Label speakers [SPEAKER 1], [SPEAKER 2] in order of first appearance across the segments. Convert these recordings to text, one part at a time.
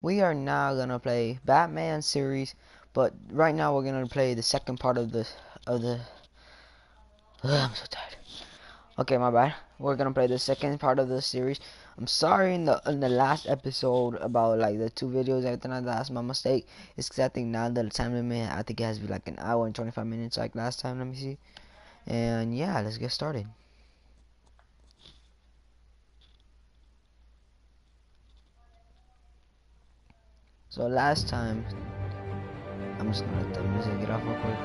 [SPEAKER 1] We are now gonna play Batman series, but right now we're gonna play the second part of the I'm so tired. Okay, my bad. We're gonna play the second part of the series. I'm sorry in the last episode about like the two videos, everything like that. That's my mistake. It's 'cause I think now the time limit, I think it has to be like an hour and 25 minutes like last time. Let me see. And yeah, let's get started. So last time, I'm just gonna let the music get off real quick.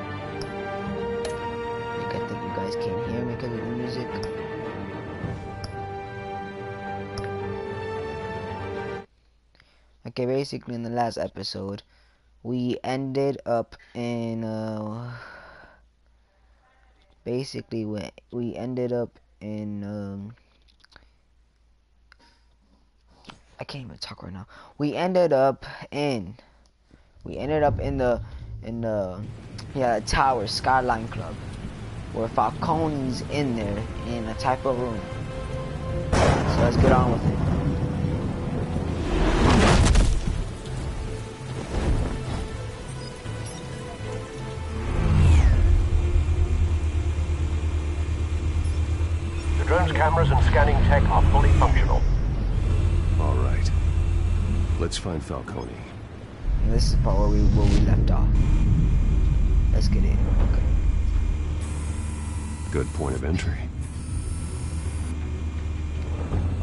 [SPEAKER 1] Like I think you guys can't hear me because of the music. Okay, basically in the last episode, we ended up in basically we ended up in I can't even talk right now. We ended up in the tower Skyline Club where Falcone's in there in a type of room. So let's get on with it.
[SPEAKER 2] The drone's cameras and scanning tech are fully functional.
[SPEAKER 3] All right. Let's find Falcone.
[SPEAKER 1] And this is the part where we left off. Let's get in. Okay.
[SPEAKER 3] Good point of entry.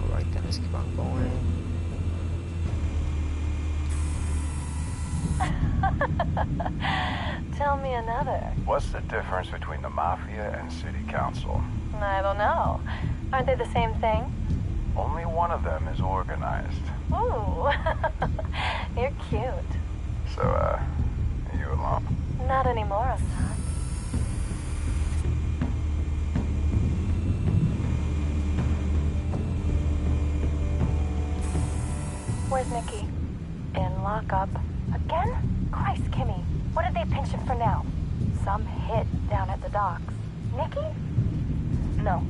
[SPEAKER 1] Alright then, let's keep on going.
[SPEAKER 4] Tell me another.
[SPEAKER 2] What's the difference between the Mafia and City Council?
[SPEAKER 4] I don't know. Aren't they the same thing?
[SPEAKER 2] Only one of them is organized.
[SPEAKER 4] Ooh, you're cute.
[SPEAKER 2] So, are you alone?
[SPEAKER 4] Not anymore, Assad. Where's Nikki? In lockup. Again? Christ, Kimmy. What did they pinch him for now? Some hit down at the docks. Nikki? No.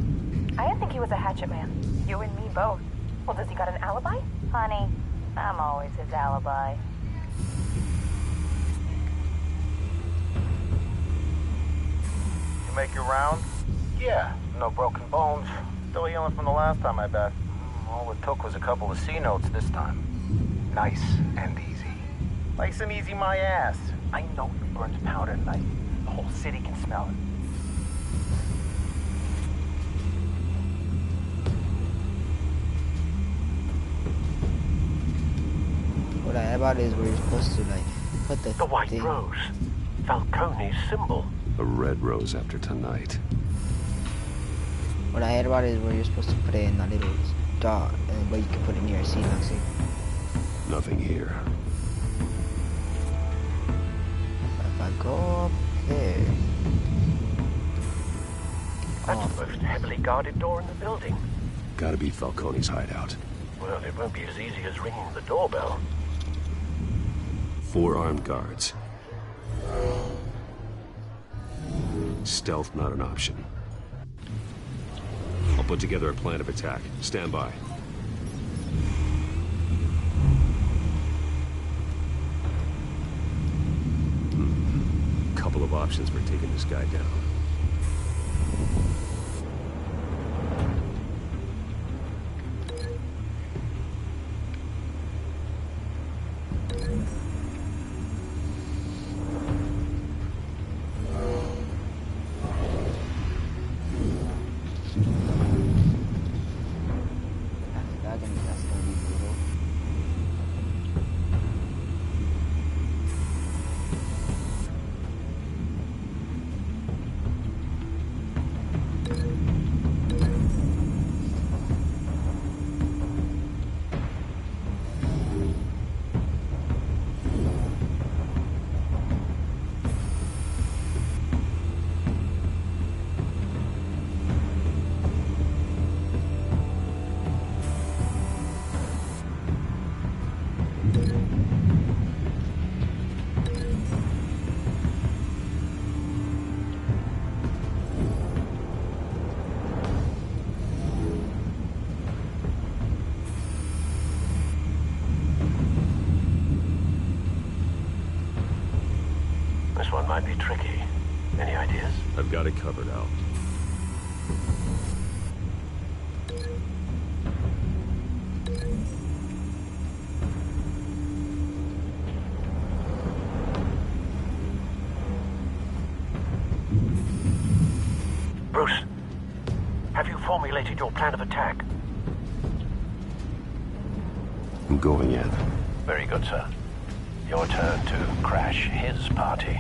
[SPEAKER 4] I didn't think he was a hatchet man. You and me both. Well, does he got an alibi? Honey, I'm always his alibi.
[SPEAKER 2] You make your round? Yeah, no broken bones. Still healing from the last time, I bet. All it took was a couple of C notes this time. Nice and easy. Nice and easy, my ass. I know you burned powder tonight. The whole city can smell it.
[SPEAKER 1] What I about is where you're supposed to like put the
[SPEAKER 2] White
[SPEAKER 1] thing.
[SPEAKER 2] Rose. Falcone's symbol.
[SPEAKER 3] A red rose after tonight.
[SPEAKER 1] What I heard about is where you're supposed to put it in a little dot, but you can put it near a scene, like see.
[SPEAKER 3] Nothing here.
[SPEAKER 1] But if I go up there,
[SPEAKER 2] That's the most heavily guarded door in the building.
[SPEAKER 3] Gotta be Falcone's hideout.
[SPEAKER 2] Well, it won't be as easy as ringing the doorbell.
[SPEAKER 3] 4 armed guards. Stealth not an option. I'll put together a plan of attack. Stand by. Couple of options for taking this guy down.
[SPEAKER 1] that's gonna be brutal.
[SPEAKER 5] This one might be tricky. Any ideas?
[SPEAKER 3] I've got it covered, Al.
[SPEAKER 5] Bruce, have you formulated your plan of attack?
[SPEAKER 3] I'm going in.
[SPEAKER 5] Very good, sir. Your turn to crash his party.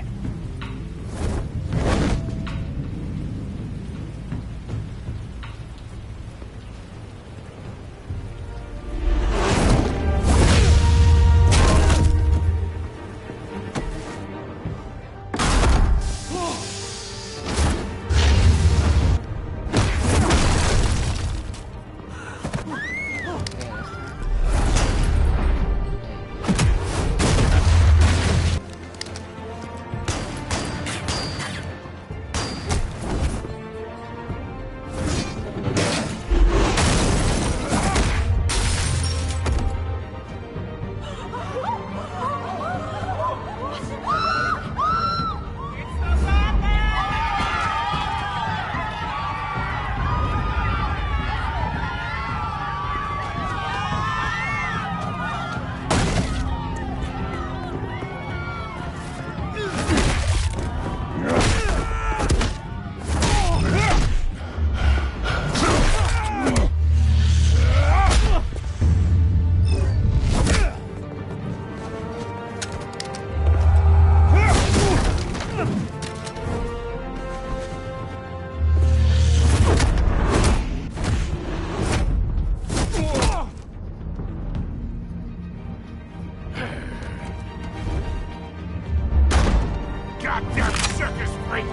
[SPEAKER 6] Goddamn circus freak!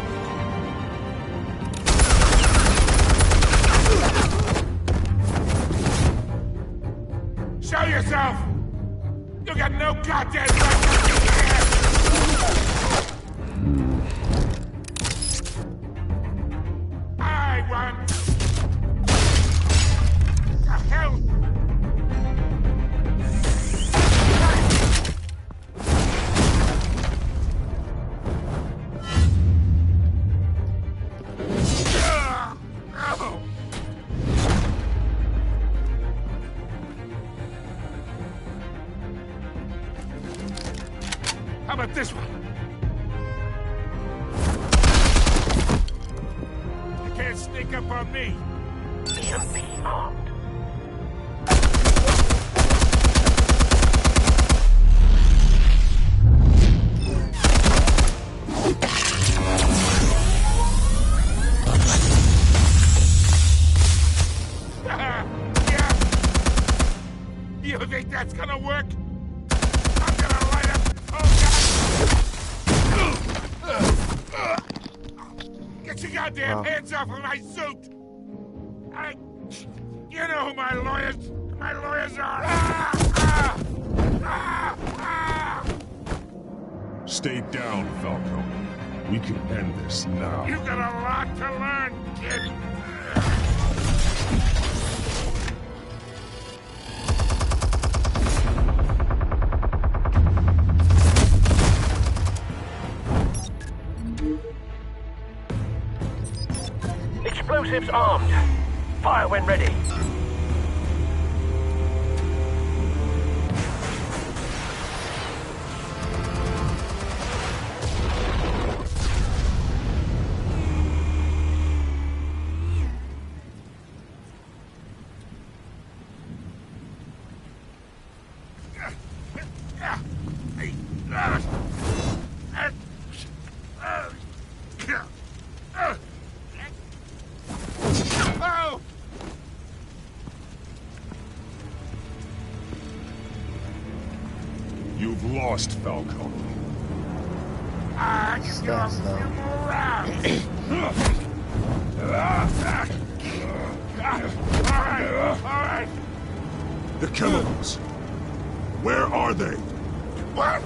[SPEAKER 6] Show yourself! You got no goddamn right to be here! I won! The hell? How about this one? You can't sneak up on me.
[SPEAKER 5] EMP armed.
[SPEAKER 6] Yeah. You think that's gonna work? I'm gonna light up. Oh God! Get your goddamn hands off of my suit! You know who my lawyers are.
[SPEAKER 3] Stay down, Falco. We can end this now.
[SPEAKER 6] You got a lot to learn, kid.
[SPEAKER 5] Explosives armed. Fire when ready.
[SPEAKER 6] Oh!
[SPEAKER 3] You've lost, Falco.
[SPEAKER 6] I just got a few more rounds. All right.
[SPEAKER 3] The chemicals. Where are they?
[SPEAKER 6] What?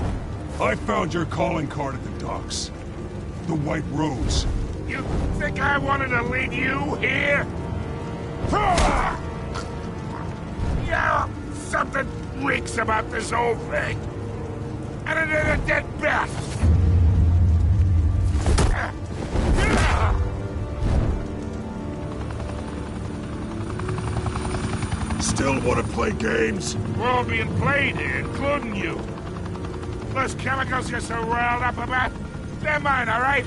[SPEAKER 3] I found your calling card at the docks. The White Rose.
[SPEAKER 6] You think I wanted to lead you here? Yeah, something reeks about this whole thing. And it ain't a dead bat.
[SPEAKER 3] still want to play games?
[SPEAKER 6] We're all being played here, including you. Those chemicals you're so riled up about, they're mine, all right?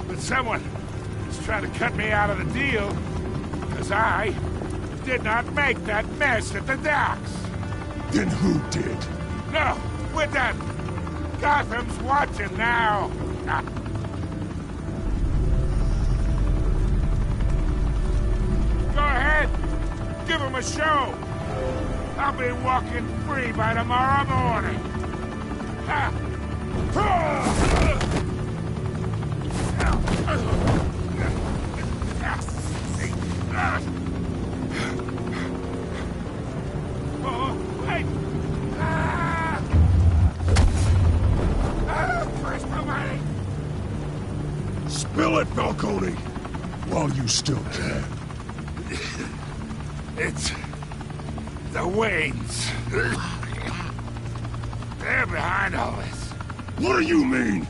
[SPEAKER 6] But someone is trying to cut me out of the deal, because I did not make that mess at the docks.
[SPEAKER 3] Then who did?
[SPEAKER 6] No, we're done. Gotham's watching now. Go ahead. Give him a show. I'll be walking free by tomorrow morning. Oh, wait. Christ almighty.
[SPEAKER 3] Spill it, Falcone! While you still can.
[SPEAKER 6] It's the Waynes. They're behind all this.
[SPEAKER 3] What do you mean?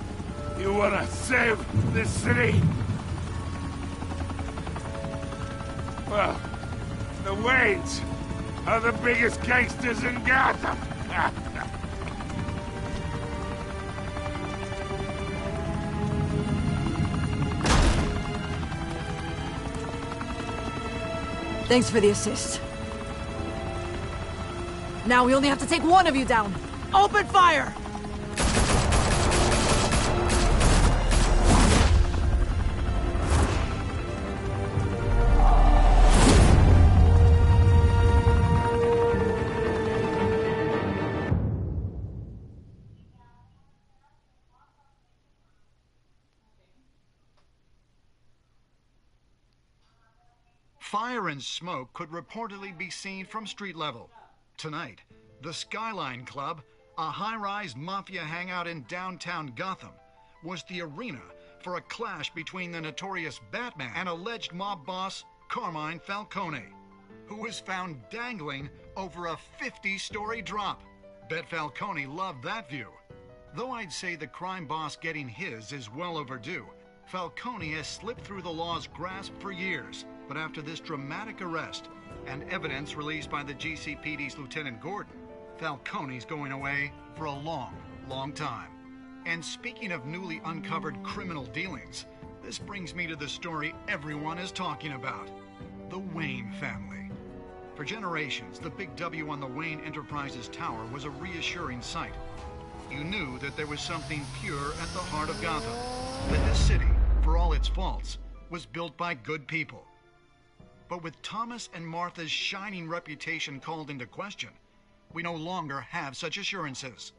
[SPEAKER 6] You wanna save this city? Well, the Waynes are the biggest gangsters in Gotham.
[SPEAKER 7] Thanks for the assist. Now we only have to take one of you down. Open fire!
[SPEAKER 8] Fire and smoke could reportedly be seen from street level. Tonight, the Skyline Club, a high-rise mafia hangout in downtown Gotham, was the arena for a clash between the notorious Batman and alleged mob boss Carmine Falcone, who was found dangling over a 50-story drop. Bet Falcone loved that view. Though I'd say the crime boss getting his is well overdue, Falcone has slipped through the law's grasp for years. But after this dramatic arrest and evidence released by the GCPD's Lieutenant Gordon, Falcone's going away for a long, long time. And speaking of newly uncovered criminal dealings, this brings me to the story everyone is talking about: the Wayne family. For generations, the big W on the Wayne Enterprises Tower was a reassuring sight. You knew that there was something pure at the heart of Gotham, that this city, for all its faults, was built by good people. But with Thomas and Martha's shining reputation called into question, we no longer have such assurances.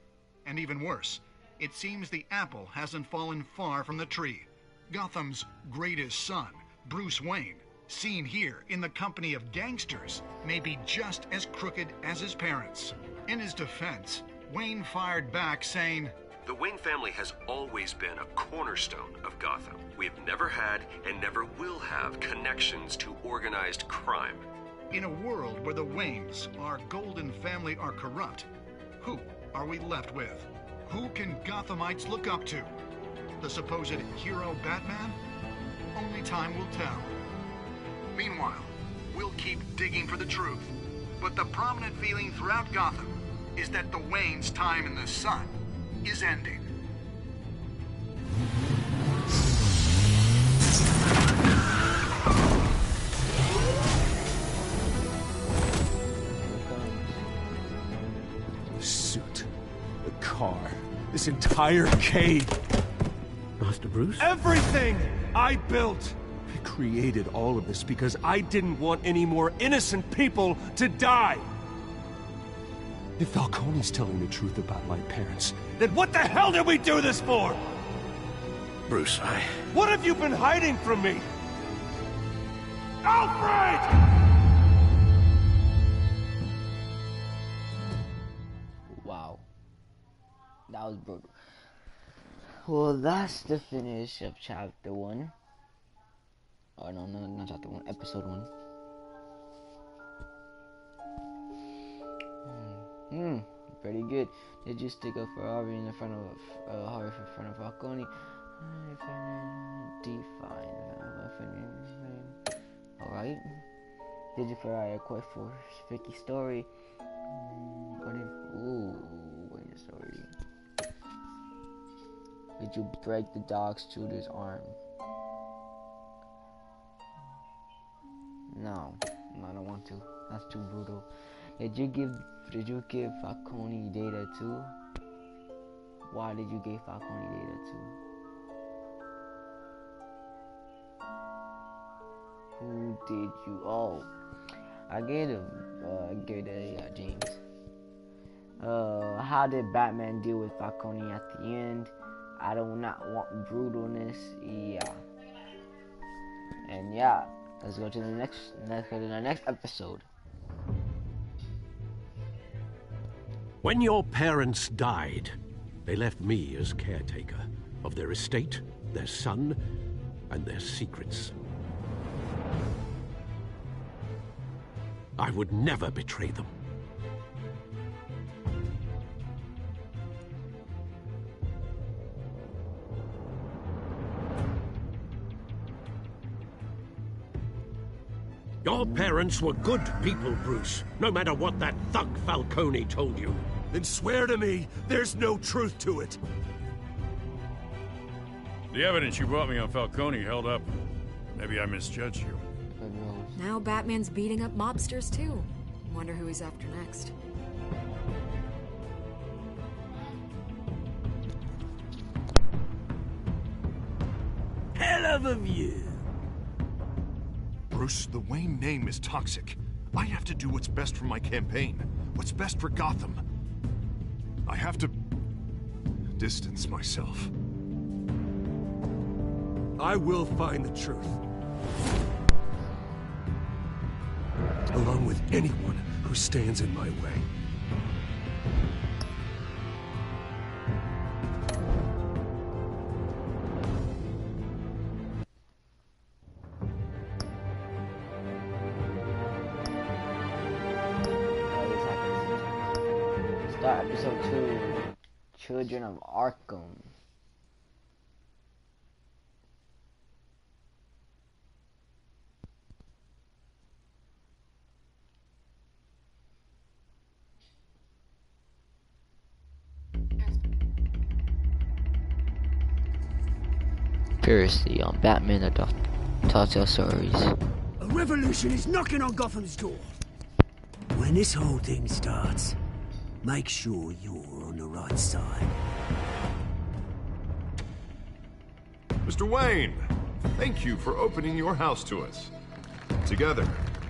[SPEAKER 8] And even worse, it seems the apple hasn't fallen far from the tree. Gotham's greatest son, Bruce Wayne, seen here in the company of gangsters, may be just as crooked as his parents. In his defense, Wayne fired back saying,
[SPEAKER 9] "The Wayne family has always been a cornerstone of Gotham. We have never had and never will have connections to organized crime."
[SPEAKER 8] In a world where the Waynes, our golden family, are corrupt, who are we left with? Who can Gothamites look up to? The supposed hero Batman? Only time will tell. Meanwhile, we'll keep digging for the truth. But the prominent feeling throughout Gotham is that the Waynes' time in the sun is ending.
[SPEAKER 3] The suit, the car, this entire cave.
[SPEAKER 10] Master Bruce?
[SPEAKER 3] Everything I built! I created all of this because I didn't want any more innocent people to die! If Falcone's telling the truth about my parents, then what the hell did we do this for?
[SPEAKER 10] Bruce,
[SPEAKER 3] What have you been hiding from me? Alfred!
[SPEAKER 1] Wow. That was brutal. Well, that's the finish of chapter 1. Oh, no, not chapter 1, episode 1. Pretty good. They just stick up for Harvey in front of Falcone. Alright. Did you provide a quest for Vicky's story? What if... Ooh, wait a story. Did you break the dog shooter's arm? No, I don't want to. That's too brutal. Did you give Falcone data too? Why did you give Falcone data too? Who did you? Oh, I gave him. James. How did Batman deal with Falcone at the end? I do not want brutalness. Yeah. And yeah, let's go to the next episode.
[SPEAKER 3] When your parents died, they left me as caretaker of their estate, their son, and their secrets. I would never betray them. Your parents were good people, Bruce, no matter what that thug Falcone told you.
[SPEAKER 11] Then swear to me there's no truth to it.
[SPEAKER 6] The evidence you brought me on Falcone held up. Maybe I misjudged you.
[SPEAKER 12] Now Batman's beating up mobsters, too. Wonder who he's after next.
[SPEAKER 10] Hell of a view.
[SPEAKER 11] Bruce, the Wayne name is toxic. I have to do what's best for my campaign. What's best for Gotham. I have to distance myself.
[SPEAKER 3] I will find the truth. Along with anyone who stands in my way.
[SPEAKER 1] Start episode 2. Children of Arkham. Previously on Batman the Telltale Stories.
[SPEAKER 10] A revolution is knocking on Gotham's door. When this whole thing starts, make sure you're on the right side.
[SPEAKER 11] Mr. Wayne, thank you for opening your house to us. Together,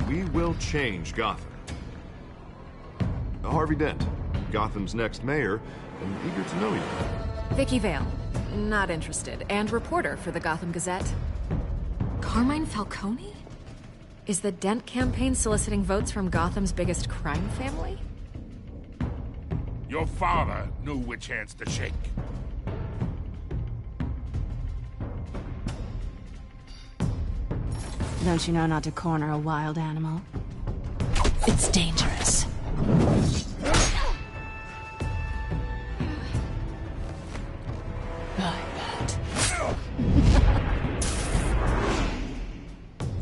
[SPEAKER 11] we will change Gotham. Harvey Dent, Gotham's next mayor, and eager to know you.
[SPEAKER 12] Vicky Vale. Not interested. And reporter for the Gotham Gazette. Carmine Falcone? Is the Dent campaign soliciting votes from Gotham's biggest crime family?
[SPEAKER 6] Your father knew which hands to shake.
[SPEAKER 7] Don't you know not to corner a wild animal? It's dangerous.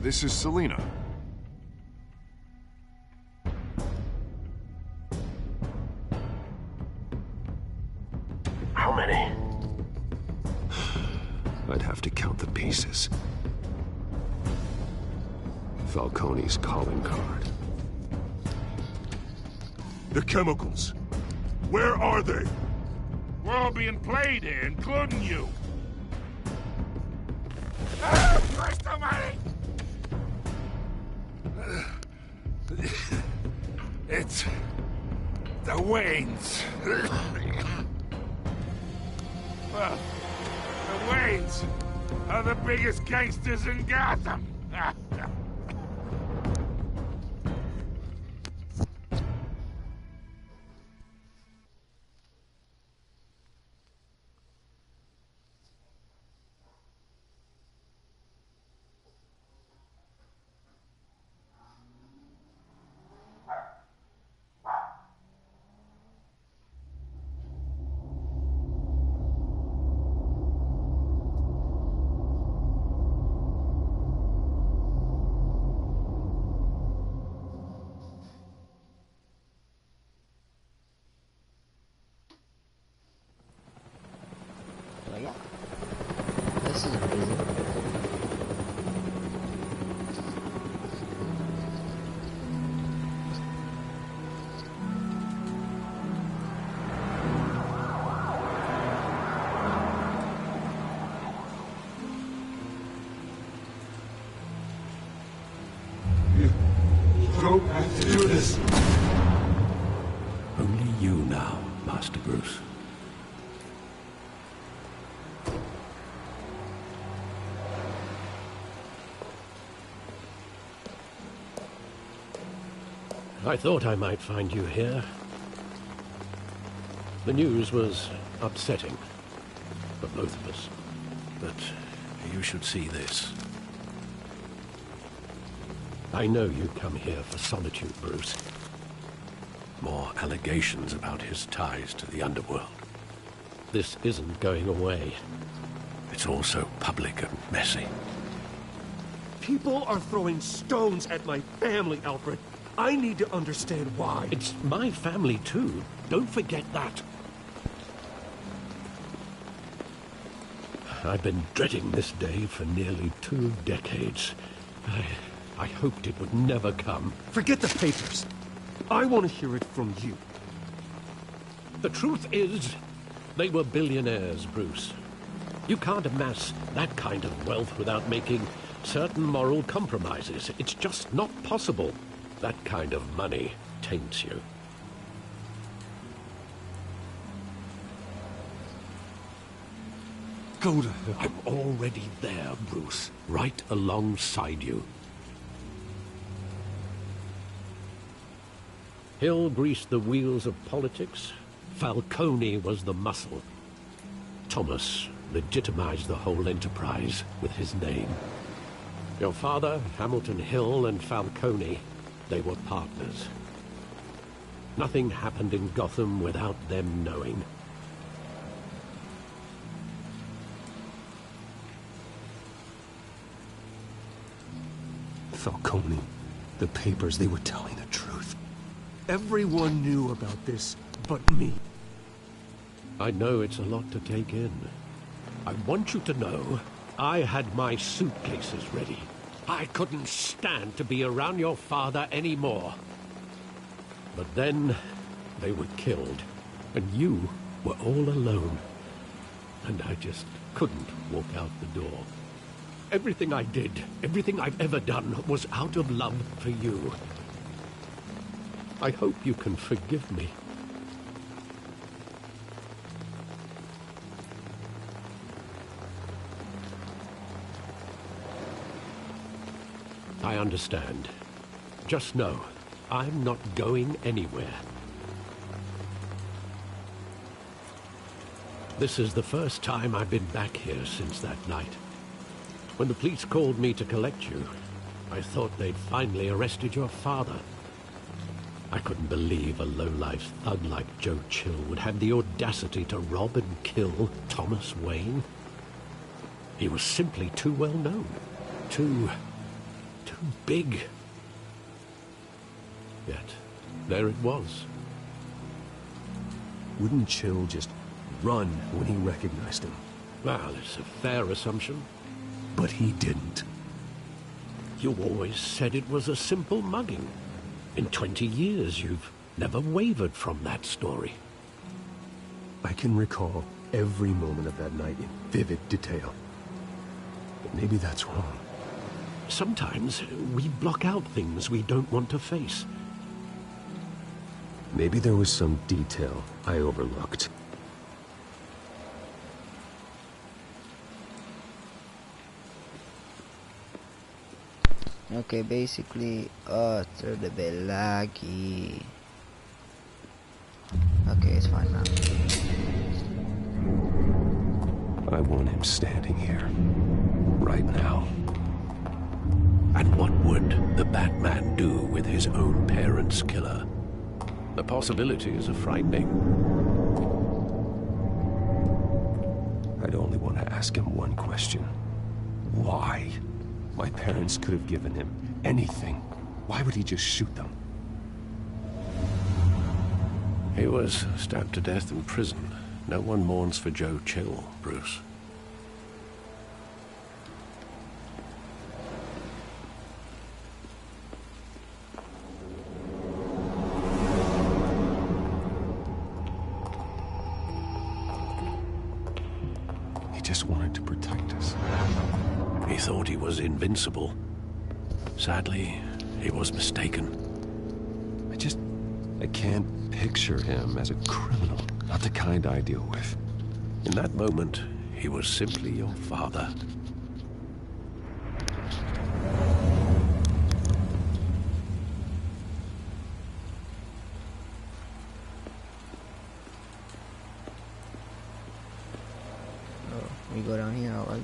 [SPEAKER 11] This is Selina.
[SPEAKER 5] How many?
[SPEAKER 3] I'd have to count the pieces. Falcone's calling card.
[SPEAKER 11] The chemicals. Where are they?
[SPEAKER 6] We're all being played here, including you. Christ almighty! It's the Waynes. Well, the Waynes are the biggest gangsters in Gotham.
[SPEAKER 1] this is crazy.
[SPEAKER 3] Don't have to do this.
[SPEAKER 13] Only you now, Master Bruce. I thought I might find you here. The news was upsetting for both of us, but you should see this. I know you come here for solitude, Bruce. More allegations about his ties to the underworld. This isn't going away. It's all so public and messy.
[SPEAKER 3] People are throwing stones at my family, Alfred. I need to understand why.
[SPEAKER 13] It's my family, too. Don't forget that. I've been dreading this day for nearly 2 decades. I hoped it would never come.
[SPEAKER 3] Forget the papers. I want to hear it from you.
[SPEAKER 13] The truth is, they were billionaires, Bruce. You can't amass that kind of wealth without making certain moral compromises. It's just not possible. That kind of money taints you.
[SPEAKER 3] Go to hell.
[SPEAKER 13] I'm already there, Bruce. Right alongside you. Hill greased the wheels of politics. Falcone was the muscle. Thomas legitimized the whole enterprise with his name. Your father, Hamilton Hill, and Falcone, they were partners. Nothing happened in Gotham without them knowing.
[SPEAKER 3] Falcone, the papers, they were telling the truth. Everyone knew about this but me.
[SPEAKER 13] I know it's a lot to take in. I want you to know I had my suitcases ready. I couldn't stand to be around your father anymore. But then they were killed, and you were all alone. And I just couldn't walk out the door. Everything I did, everything I've ever done, was out of love for you. I hope you can forgive me. I understand. Just know, I'm not going anywhere. This is the first time I've been back here since that night. When the police called me to collect you, I thought they'd finally arrested your father. I couldn't believe a low-life thug like Joe Chill would have the audacity to rob and kill Thomas Wayne. He was simply too well known. Too big. Yet, there it was.
[SPEAKER 3] Wouldn't Chill just run when he recognized him?
[SPEAKER 13] Well, it's a fair assumption.
[SPEAKER 3] But he didn't.
[SPEAKER 13] You always said it was a simple mugging. In 20 years, you've never wavered from that story.
[SPEAKER 3] I can recall every moment of that night in vivid detail. But maybe that's wrong.
[SPEAKER 13] Sometimes we block out things we don't want to face.
[SPEAKER 3] Maybe there was some detail I overlooked.
[SPEAKER 1] Okay, basically, it's a little bit laggy. Okay, it's fine now.
[SPEAKER 3] I want him standing here, right now.
[SPEAKER 13] And what would the Batman do with his own parents' killer? The possibilities are frightening.
[SPEAKER 3] I'd only want to ask him one question. Why? My parents could have given him anything. Why would he just shoot them?
[SPEAKER 13] He was stabbed to death in prison. No one mourns for Joe Chill, Bruce.
[SPEAKER 3] just wanted to protect us.
[SPEAKER 13] He thought he was invincible. Sadly, he was mistaken.
[SPEAKER 3] I can't picture him as a criminal. Not the kind I deal with.
[SPEAKER 13] In that moment, he was simply your father.
[SPEAKER 1] Oh, we go down here, alright.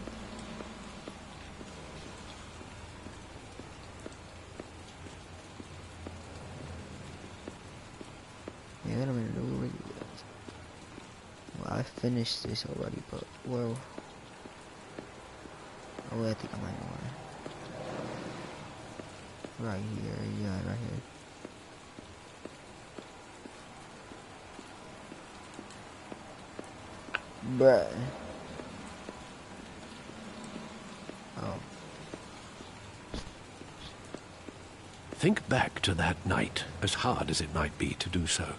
[SPEAKER 1] Yeah, wait a minute, well, I finished this already, but, well, oh, I think I might know where. Right here, yeah, right here. Bruh. Oh.
[SPEAKER 13] Think back to that night, as hard as it might be to do so.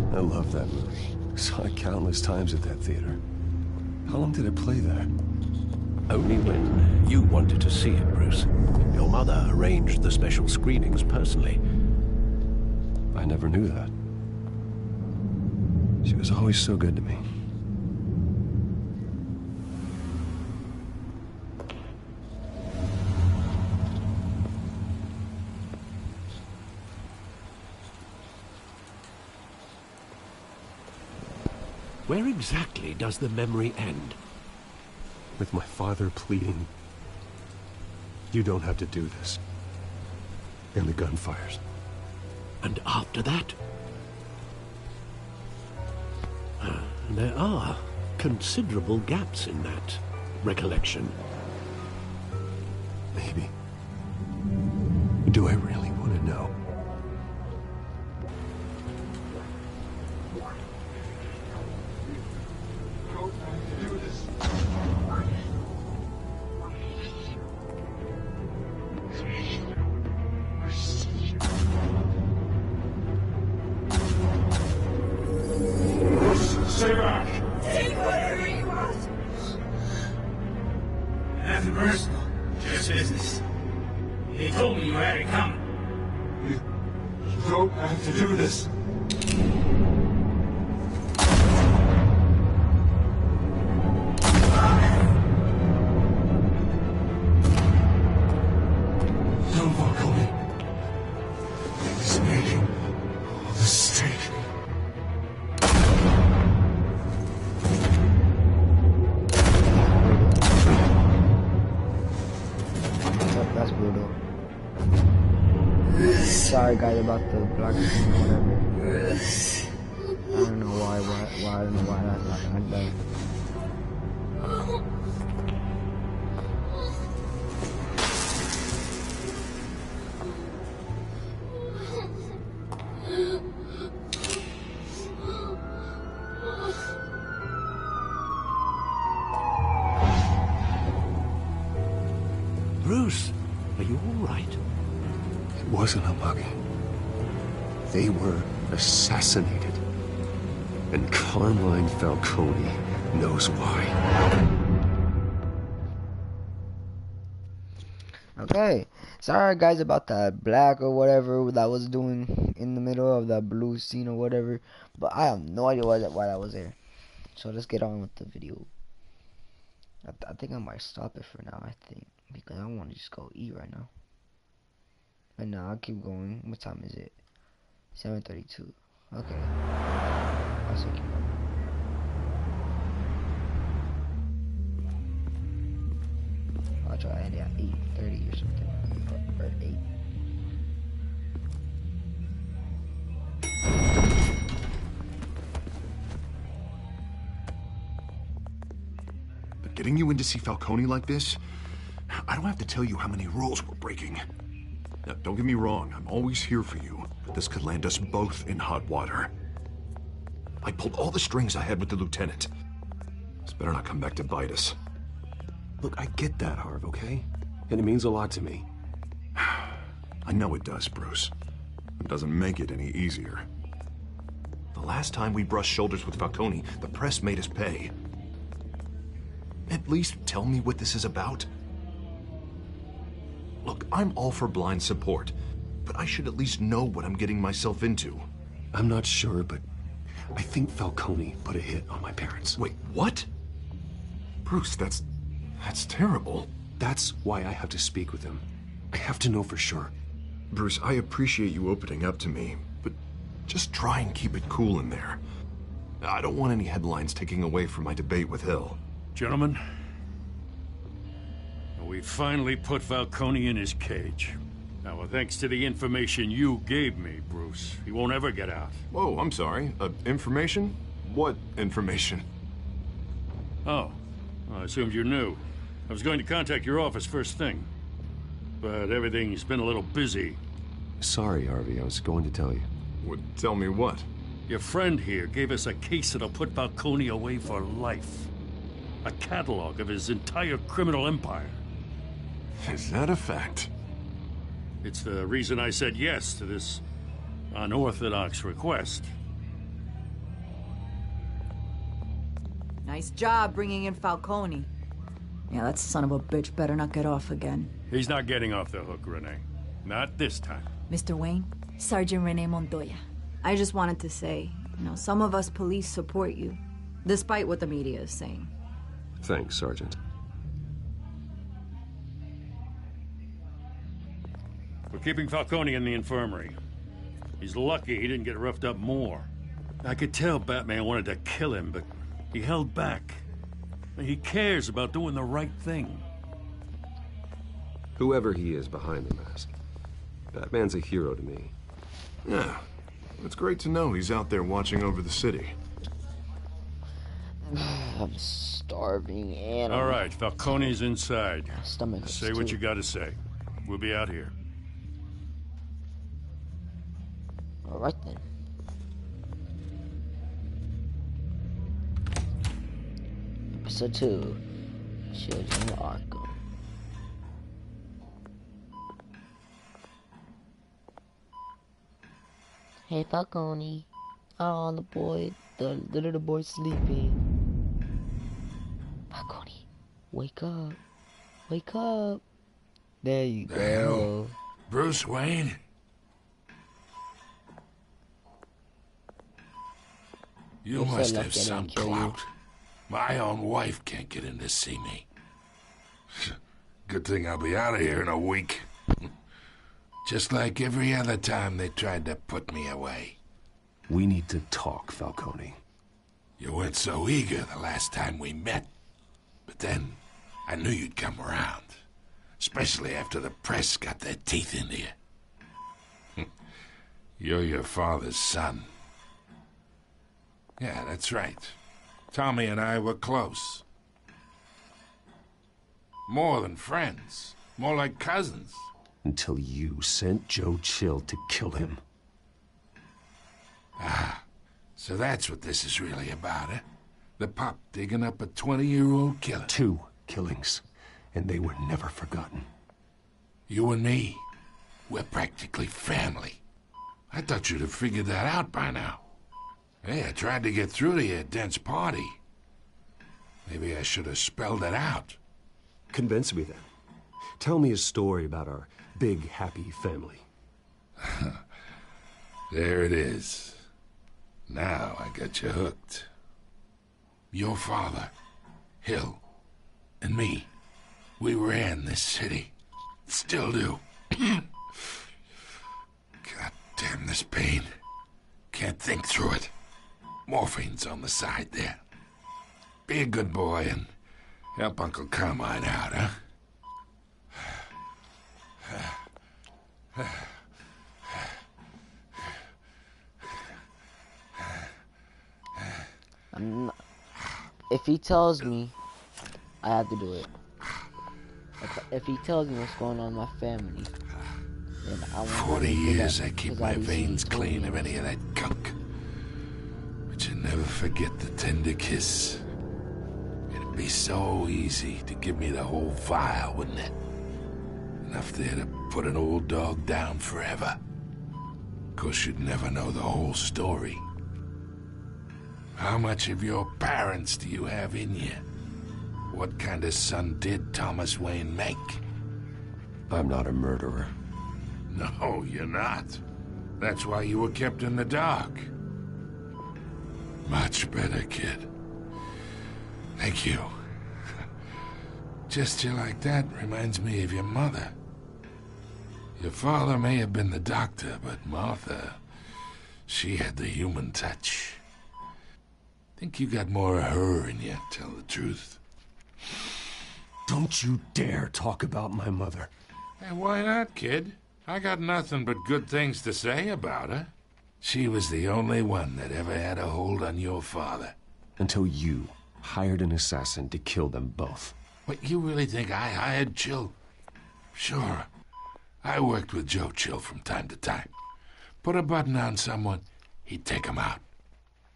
[SPEAKER 3] I love that movie. Saw it countless times at that theater. How long did it play there?
[SPEAKER 13] Only when you wanted to see it, Bruce. Your mother arranged the special screenings personally.
[SPEAKER 3] I never knew that. She was always so good to me.
[SPEAKER 13] Where exactly does the memory end?
[SPEAKER 3] With my father pleading, "You don't have to do this." And the gunfires.
[SPEAKER 13] And after that? There are considerable gaps in that recollection.
[SPEAKER 3] Maybe. Do I really want to know?
[SPEAKER 6] Stay back!
[SPEAKER 10] Take whatever you want!
[SPEAKER 14] Nothing personal, just business. They told me you had it coming.
[SPEAKER 6] You don't have to do this. Don't walk away. It's making a mistake.
[SPEAKER 1] That's brutal. Sorry guys about the black screen or whatever. I don't know why I don't know why I died.
[SPEAKER 13] Bruce, are you all right?
[SPEAKER 3] It wasn't a mug. They were assassinated. And Carmine Falcone knows why.
[SPEAKER 1] Okay, sorry guys about that black or whatever that was doing in the middle of that blue scene or whatever, but I have no idea why that was there. So let's get on with the video. I think I might stop it for now, I think, because I want to just go eat right now. But no, I'll keep going. What time is it? 7:32. Okay. I'll see you. I'll try to end it at 8:30 or something. Or 8.
[SPEAKER 11] But getting you in to see Falcone like this, I don't have to tell you how many rules we're breaking. Now, don't get me wrong, I'm always here for you, but this could land us both in hot water. I pulled all the strings I had with the lieutenant. This better not come back to bite us.
[SPEAKER 3] Look, I get that, Harv, okay? And it means a lot to me.
[SPEAKER 11] I know it does, Bruce. It doesn't make it any easier. The last time we brushed shoulders with Falcone, the press made us pay. At least tell me what this is about. Look, I'm all for blind support, but I should at least know what I'm getting myself into.
[SPEAKER 3] I'm not sure, but I think Falcone put a hit on my parents.
[SPEAKER 11] Wait, what? Bruce, that's terrible.
[SPEAKER 3] That's why I have to speak with him. I have to know for sure.
[SPEAKER 11] Bruce, I appreciate you opening up to me, but just try and keep it cool in there. I don't want any headlines taking away from my debate with Hill.
[SPEAKER 6] Gentlemen, we finally put Falcone in his cage. Now, thanks to the information you gave me, Bruce, he won't ever get out.
[SPEAKER 11] Whoa, I'm sorry. Information? What information?
[SPEAKER 6] Oh, I assumed you knew. I was going to contact your office first thing, but everything's been a little busy.
[SPEAKER 3] Sorry, Harvey, I was going to tell you.
[SPEAKER 11] Tell me what?
[SPEAKER 6] Your friend here gave us a case that'll put Falcone away for life. A catalog of his entire criminal empire.
[SPEAKER 11] Is that a fact?
[SPEAKER 6] It's the reason I said yes to this unorthodox request.
[SPEAKER 15] Nice job bringing in Falcone. Yeah, that son of a bitch better not get off again.
[SPEAKER 6] He's not getting off the hook, Renee. Not this time.
[SPEAKER 15] Mr. Wayne, Sergeant Renee Montoya. I just wanted to say, some of us police support you, despite what the media is saying.
[SPEAKER 3] Thanks, Sergeant.
[SPEAKER 6] We're keeping Falcone in the infirmary. He's lucky he didn't get roughed up more. I could tell Batman wanted to kill him, but he held back. He cares about doing the right thing.
[SPEAKER 3] Whoever he is behind the mask, Batman's a hero to me.
[SPEAKER 11] Yeah, it's great to know he's out there watching over the city.
[SPEAKER 1] I'm starving and...
[SPEAKER 6] All right, Falcone's inside.
[SPEAKER 1] Stomach
[SPEAKER 6] say what you gotta say. We'll be out here.
[SPEAKER 1] All right then. Episode 2. Children of Arkham. Hey Falcone. Oh, the little boy's sleeping. Falcone, wake up. Wake up. There you go.
[SPEAKER 14] Bruce Wayne? You must have some clout. My own wife can't get in to see me. Good thing I'll be out of here in a week. Just like every other time they tried to put me away.
[SPEAKER 3] We need to talk, Falcone.
[SPEAKER 14] You weren't so eager the last time we met. But then, I knew you'd come around. Especially after the press got their teeth into you. You're your father's son. Yeah, that's right. Tommy and I were close. More than friends. More like cousins.
[SPEAKER 3] Until you sent Joe Chill to kill him.
[SPEAKER 14] Ah, so that's what this is really about, eh? The pup digging up a 20-year-old killer.
[SPEAKER 3] 2 killings, and they were never forgotten.
[SPEAKER 14] You and me, we're practically family. I thought you'd have figured that out by now. Hey, I tried to get through to your dense party. Maybe I should have spelled it out.
[SPEAKER 3] Convince me then. Tell me a story about our big, happy family.
[SPEAKER 14] There it is. Now I got you hooked. Your father, Hill, and me, we ran this city. Still do. God damn this pain. Can't think through it. Morphine's on the side there. Be a good boy and help Uncle Carmine out, huh?
[SPEAKER 1] If he tells me, I have to do it. If he tells me what's going on in my family, then I won't.
[SPEAKER 14] 40 years I keep my veins clean of any of that gunk. But you never never forget the tender kiss. It'd be so easy to give me the whole file, wouldn't it? Enough there to put an old dog down forever. Of course, you'd never know the whole story. How much of your parents do you have in you? What kind of son did Thomas Wayne make?
[SPEAKER 13] I'm not a murderer.
[SPEAKER 14] No, you're not. That's why you were kept in the dark. Much better, kid. Thank you. Gesture like that reminds me of your mother. Your father may have been the doctor, but Martha, she had the human touch. Think you got more of her in you, tell the truth.
[SPEAKER 3] Don't you dare talk about my mother.
[SPEAKER 14] And why not, kid? I got nothing but good things to say about her. She was the only one that ever had a hold on your father.
[SPEAKER 3] Until you hired an assassin to kill them both.
[SPEAKER 14] What, you really think I hired Chill? Sure. I worked with Joe Chill from time to time. Put a button on someone, he'd take him out.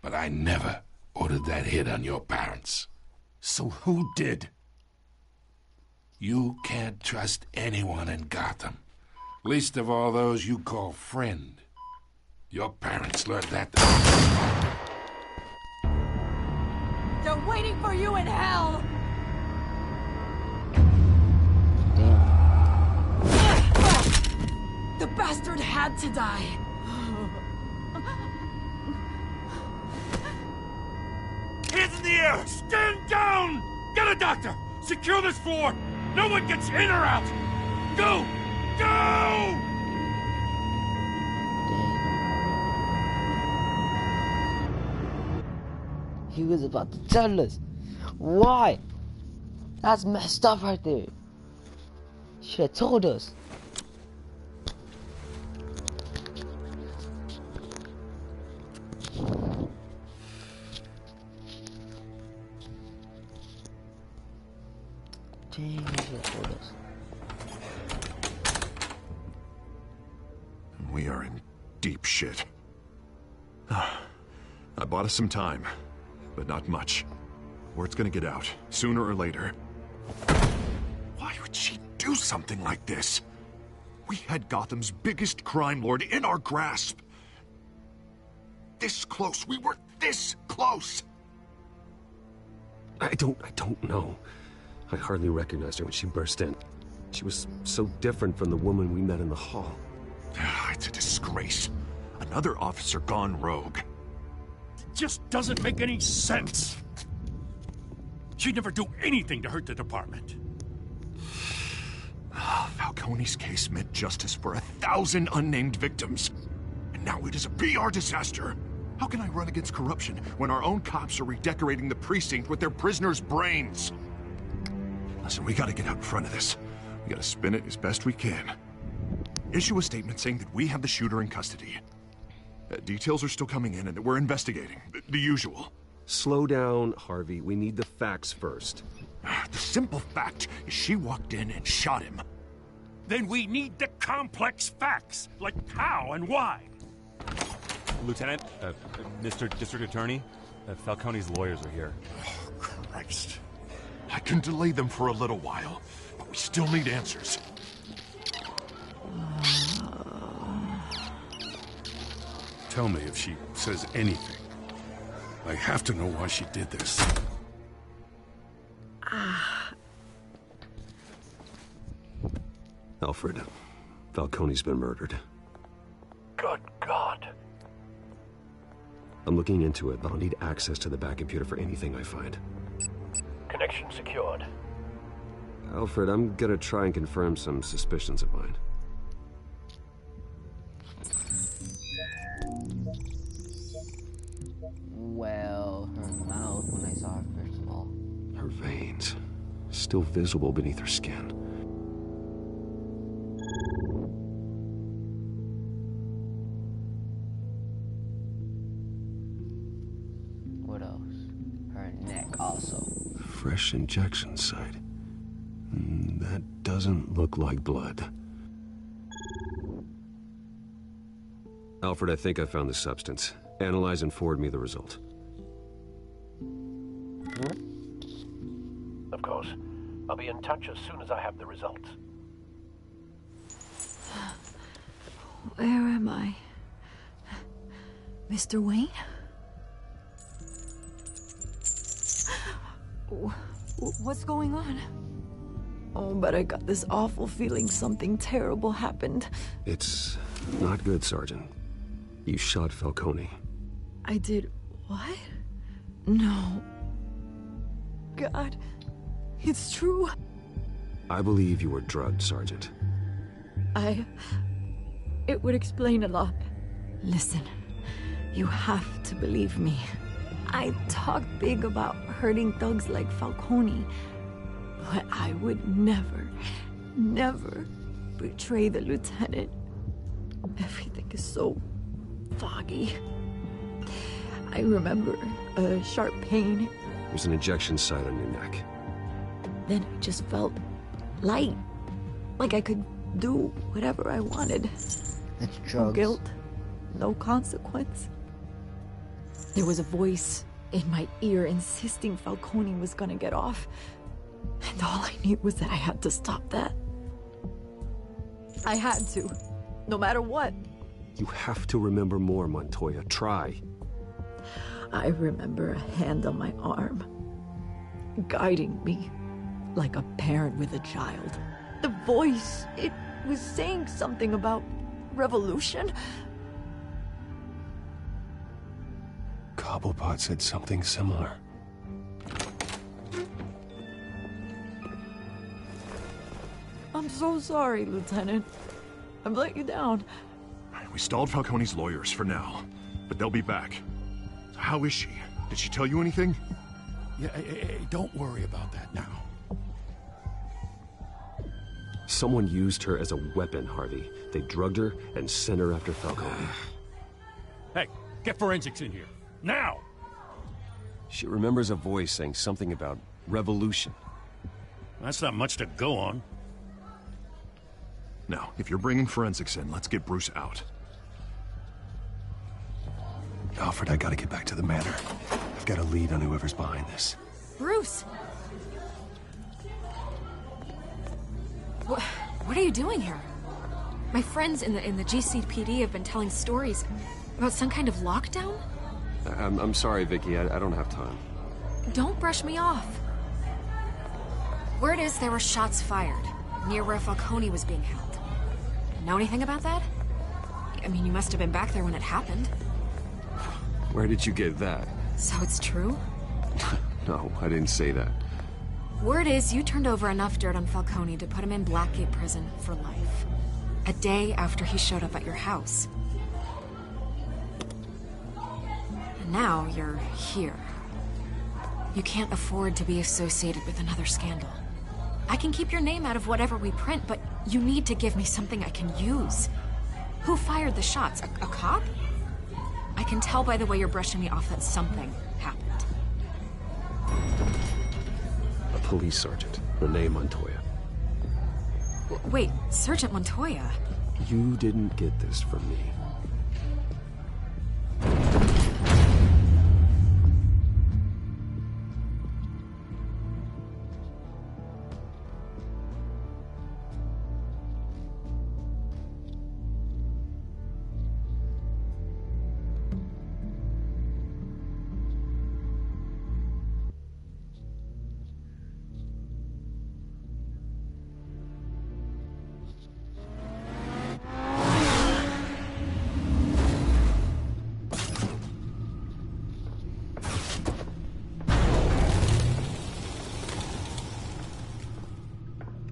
[SPEAKER 14] But I never ordered that hit on your parents.
[SPEAKER 3] So who did?
[SPEAKER 14] You can't trust anyone in Gotham. Least of all those you call friend. Your parents learned that.
[SPEAKER 15] They're waiting for you in hell! The bastard had to die.
[SPEAKER 6] Hands in the air! Stand down! Get a doctor! Secure this floor! No one gets in or out! Go! Go!
[SPEAKER 1] He was about to tell us. Why? That's messed up right there. Should have told us. Dang, he should have told us.
[SPEAKER 11] We are in deep shit. I bought us some time, but not much. Word's gonna get out, sooner or later. Why would she do something like this? We had Gotham's biggest crime lord in our grasp. This close. We were this close.
[SPEAKER 13] I don't know. I hardly recognized her when she burst in. She was so different from the woman we met in the hall.
[SPEAKER 11] It's a disgrace. Another officer gone rogue.
[SPEAKER 6] It just doesn't make any sense. She'd never do anything to hurt the department.
[SPEAKER 11] Falcone's case meant justice for 1,000 unnamed victims. And now it is a PR disaster. How can I run against corruption when our own cops are redecorating the precinct with their prisoners' brains? Listen, we gotta get out in front of this. We gotta spin it as best we can. Issue a statement saying that we have the shooter in custody. Details are still coming in and that we're investigating. The usual.
[SPEAKER 13] Slow down, Harvey. We need the facts first.
[SPEAKER 11] The simple fact is she walked in and shot him.
[SPEAKER 6] Then we need the complex facts, like how and why.
[SPEAKER 16] Lieutenant, Mr. District Attorney, Falcone's lawyers are here.
[SPEAKER 11] Oh, Christ. I can delay them for a little while, but we still need answers.
[SPEAKER 6] Tell me if she says anything. I have to know why she did this.
[SPEAKER 13] Alfred, Falcone's been murdered.
[SPEAKER 5] Good God.
[SPEAKER 13] I'm looking into it, but I'll need access to the back computer for anything I find.
[SPEAKER 5] Connection secured.
[SPEAKER 13] Alfred, I'm gonna try and confirm some suspicions of mine.
[SPEAKER 1] Well, her mouth when I saw her first of all.
[SPEAKER 13] Her veins, still visible beneath her skin.
[SPEAKER 1] What else? Her neck also.
[SPEAKER 13] Fresh injection site. That doesn't look like blood. Alfred, I think I found the substance. Analyze and forward me the result.
[SPEAKER 5] I'll be in touch as soon as I have the results.
[SPEAKER 15] Where am I? Mr. Wayne? What's going on? Oh, but I got this awful feeling something terrible happened.
[SPEAKER 9] It's not good, Sergeant. You shot Falcone.
[SPEAKER 15] I did what? No. God, it's true.
[SPEAKER 9] I believe you were drugged, Sergeant.
[SPEAKER 15] It would explain a lot. Listen, you have to believe me. I talk big about hurting thugs like Falcone, but I would never, never betray the lieutenant. Everything is so foggy. I remember a sharp pain.
[SPEAKER 9] There's an injection site on your neck.
[SPEAKER 15] Then I just felt light, like I could do whatever I wanted.
[SPEAKER 1] It's drugs.
[SPEAKER 15] No guilt, no consequence. There was a voice in my ear insisting Falcone was gonna get off. And all I knew was that I had to stop that. I had to, no matter what.
[SPEAKER 9] You have to remember more, Montoya. Try.
[SPEAKER 15] I remember a hand on my arm, guiding me like a parent with a child. The voice, it was saying something about revolution.
[SPEAKER 3] Cobblepot said something similar.
[SPEAKER 15] I'm so sorry, Lieutenant. I've let you down.
[SPEAKER 11] We stalled Falcone's lawyers for now, but they'll be back. How is she? Did she tell you anything?
[SPEAKER 14] Yeah, hey, don't worry about that now.
[SPEAKER 9] Someone used her as a weapon, Harvey. They drugged her and sent her after Falcone.
[SPEAKER 6] Hey, get forensics in here. Now!
[SPEAKER 9] She remembers a voice saying something about revolution.
[SPEAKER 6] That's not much to go on.
[SPEAKER 11] Now, if you're bringing forensics in, let's get Bruce out.
[SPEAKER 3] Alfred, I gotta get back to the manor. I've got a lead on whoever's behind this.
[SPEAKER 12] Bruce! What are you doing here? My friends in the GCPD have been telling stories about some kind of lockdown?
[SPEAKER 9] I'm sorry, Vicky. I don't have time.
[SPEAKER 12] Don't brush me off. Word is there were shots fired near where Falcone was being held. Know anything about that? I mean, you must have been back there when it happened.
[SPEAKER 9] Where did you get that?
[SPEAKER 12] So it's true?
[SPEAKER 9] No, I didn't say that.
[SPEAKER 12] Word is you turned over enough dirt on Falcone to put him in Blackgate Prison for life. A day after he showed up at your house. And now you're here. You can't afford to be associated with another scandal. I can keep your name out of whatever we print, but you need to give me something I can use. Who fired the shots? A cop? I can tell by the way you're brushing me off that something happened.
[SPEAKER 9] A police sergeant, Renee Montoya.
[SPEAKER 12] Wait, Sergeant Montoya?
[SPEAKER 9] You didn't get this from me.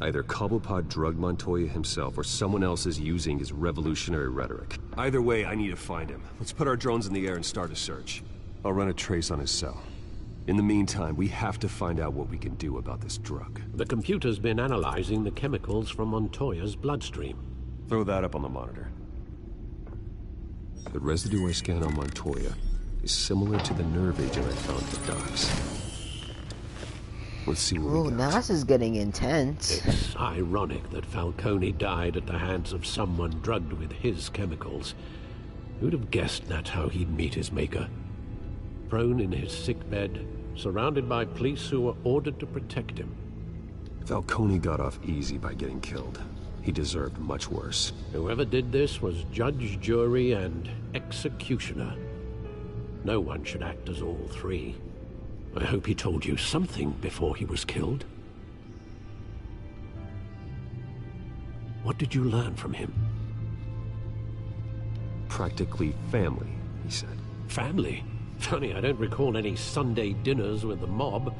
[SPEAKER 9] Either Cobblepot drugged Montoya himself, or someone else is using his revolutionary rhetoric. Either way, I need to find him. Let's put our drones in the air and start a search. I'll run a trace on his cell. In the meantime, we have to find out what we can do about this drug.
[SPEAKER 13] The computer's been analyzing the chemicals from Montoya's bloodstream.
[SPEAKER 9] Throw that up on the monitor. The residue I scanned on Montoya is similar to the nerve agent I found at the docks. Let's see what we got.
[SPEAKER 1] Now this is getting intense.
[SPEAKER 13] It's ironic that Falcone died at the hands of someone drugged with his chemicals. Who'd have guessed that's how he'd meet his maker? Prone in his sickbed, surrounded by police who were ordered to protect him.
[SPEAKER 9] Falcone got off easy by getting killed. He deserved much worse.
[SPEAKER 13] Whoever did this was judge, jury, and executioner. No one should act as all three. I hope he told you something before he was killed. What did you learn from him?
[SPEAKER 9] Practically family, he said.
[SPEAKER 13] Family? Funny, I don't recall any Sunday dinners with the mob.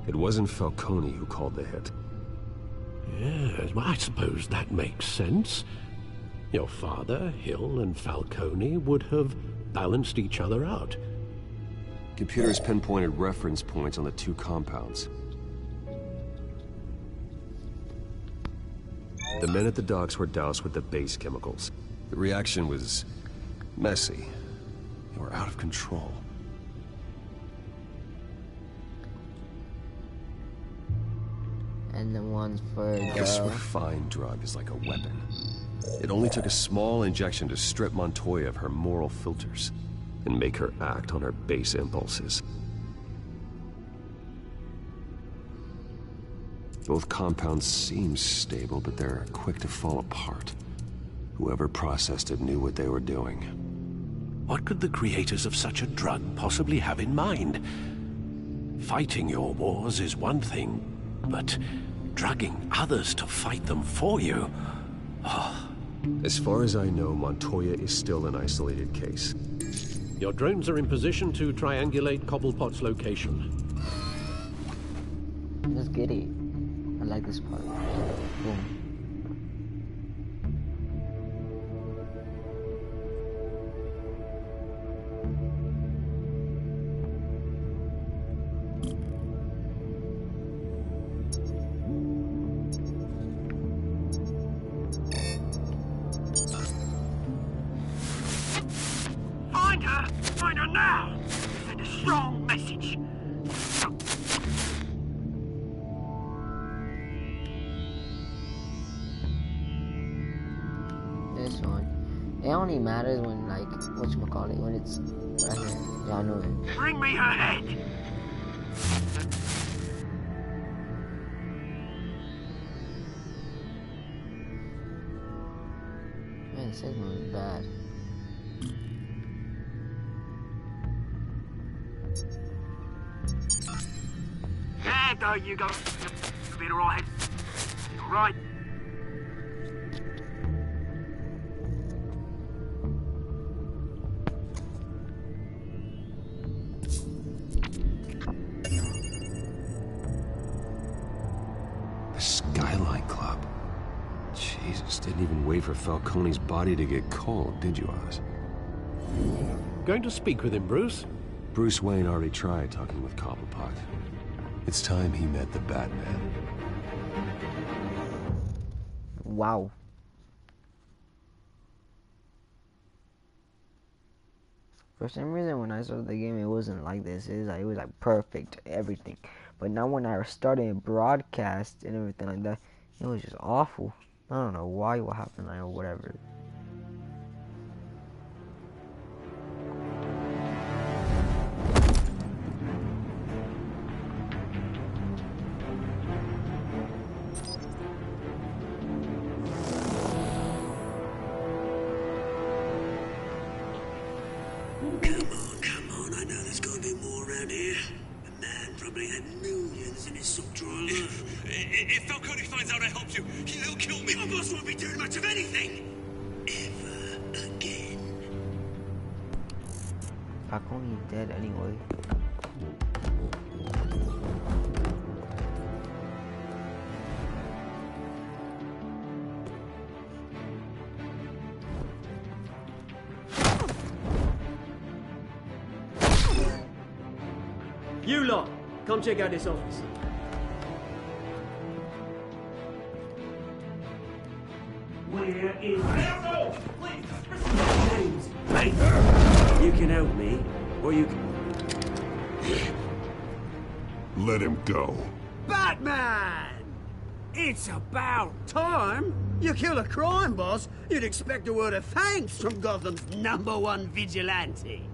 [SPEAKER 9] It wasn't Falcone who called the hit.
[SPEAKER 13] Yes, well, I suppose that makes sense. Your father, Hill, and Falcone would have balanced each other out.
[SPEAKER 9] Computers pinpointed reference points on the two compounds. The men at the docks were doused with the base chemicals. The reaction was messy. They were out of control.
[SPEAKER 1] And the ones for
[SPEAKER 9] This refined drug is like a weapon. It only took a small injection to strip Montoya of her moral filters and make her act on her base impulses. Both compounds seem stable, but they're quick to fall apart. Whoever processed it knew what they were doing.
[SPEAKER 13] What could the creators of such a drug possibly have in mind? Fighting your wars is one thing, but drugging others to fight them for you? Oh.
[SPEAKER 9] As far as I know, Montoya is still an isolated case.
[SPEAKER 13] Your drones are in position to triangulate Cobblepot's location.
[SPEAKER 1] Let's get it. I like this part. Boom.
[SPEAKER 10] Find her now! Send a strong message.
[SPEAKER 1] This one. It only matters when, like, whatchamacallit, when it's right here. Yeah, I know it.
[SPEAKER 10] Bring me her head!
[SPEAKER 1] Man, this signal is bad.
[SPEAKER 10] There you go. You'll be alright. Alright.
[SPEAKER 9] The Skyline Club. Jesus, didn't even wait for Falcone's body to get cold, did you, Oz?
[SPEAKER 13] Going to speak with him, Bruce?
[SPEAKER 9] Bruce Wayne already tried talking with Cobblepot. It's time he met the Batman.
[SPEAKER 1] Wow. For some reason, when I started the game, it wasn't like this. It was like perfect, everything. But now when I started broadcast and everything like that, it was just awful. I don't know why, what happened, like, or whatever.
[SPEAKER 10] Come on, I know there's gotta be more around here. The man probably had millions in his sock drawer alone. If Falcone finds out I helped you, he'll kill me. My boss won't be doing much of anything. Ever again.
[SPEAKER 1] Falcone is dead anyway.
[SPEAKER 10] You lot, come check out this office. Where is... I don't know! Please! James, hey! You can help me, or you can...
[SPEAKER 11] Let him go.
[SPEAKER 10] Batman! It's about time! You kill a crime boss, you'd expect a word of thanks from Gotham's #1 vigilante.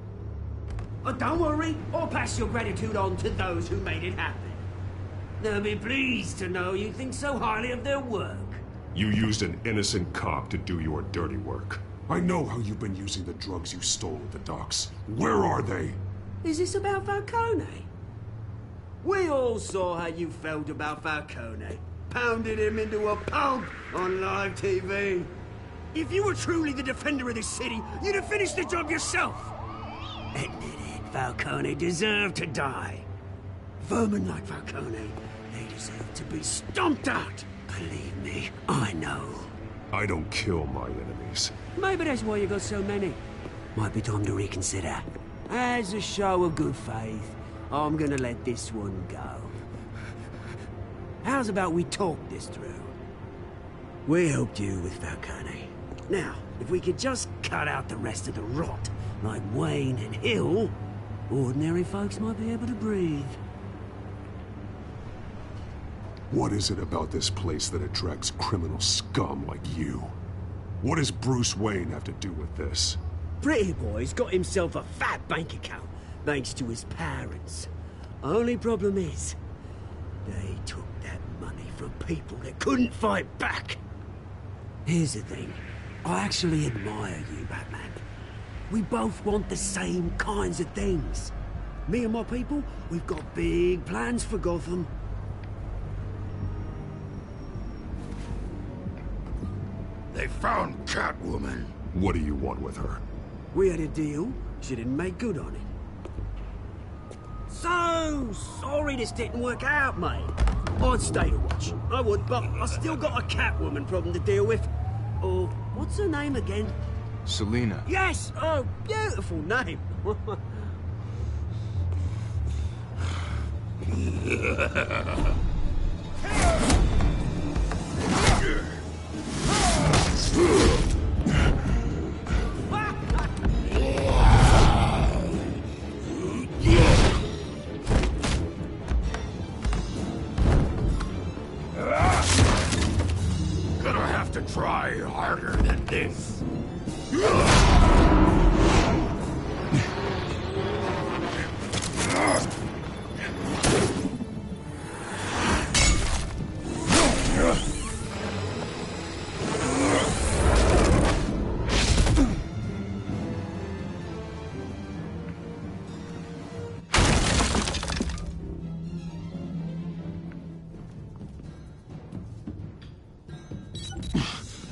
[SPEAKER 10] Oh, don't worry, I'll pass your gratitude on to those who made it happen. They'll be pleased to know you think so highly of their work.
[SPEAKER 9] You used an innocent cop to do your dirty work. I know how you've been using the drugs you stole at the docks. Where are they?
[SPEAKER 10] Is this about Falcone? We all saw how you felt about Falcone. Pounded him into a pulp on live TV. If you were truly the defender of this city, you'd have finished the job yourself. Admit it, Falcone deserved to die. Vermin like Falcone, they deserve to be stomped out. Believe me, I know.
[SPEAKER 9] I don't kill my enemies.
[SPEAKER 10] Maybe that's why you got so many. Might be time to reconsider. As a show of good faith, I'm gonna let this one go. How's about we talk this through? We helped you with Falcone. Now, if we could just cut out the rest of the rot, like Wayne and Hill, ordinary folks might be able to breathe.
[SPEAKER 9] What is it about this place that attracts criminal scum like you? What does Bruce Wayne have to do with this?
[SPEAKER 10] Pretty Boy's got himself a fat bank account, thanks to his parents. Only problem is, they took that money from people that couldn't fight back. Here's the thing. I actually admire you, Batman. We both want the same kinds of things. Me and my people, we've got big plans for Gotham.
[SPEAKER 14] They found Catwoman.
[SPEAKER 9] What do you want with her?
[SPEAKER 10] We had a deal. She didn't make good on it. So sorry this didn't work out, mate. I'd stay to watch. I would, but I still got a Catwoman problem to deal with. Oh, what's her name again?
[SPEAKER 17] Selina.
[SPEAKER 10] Yes! Oh, beautiful name.
[SPEAKER 14] Gonna have to try harder than this.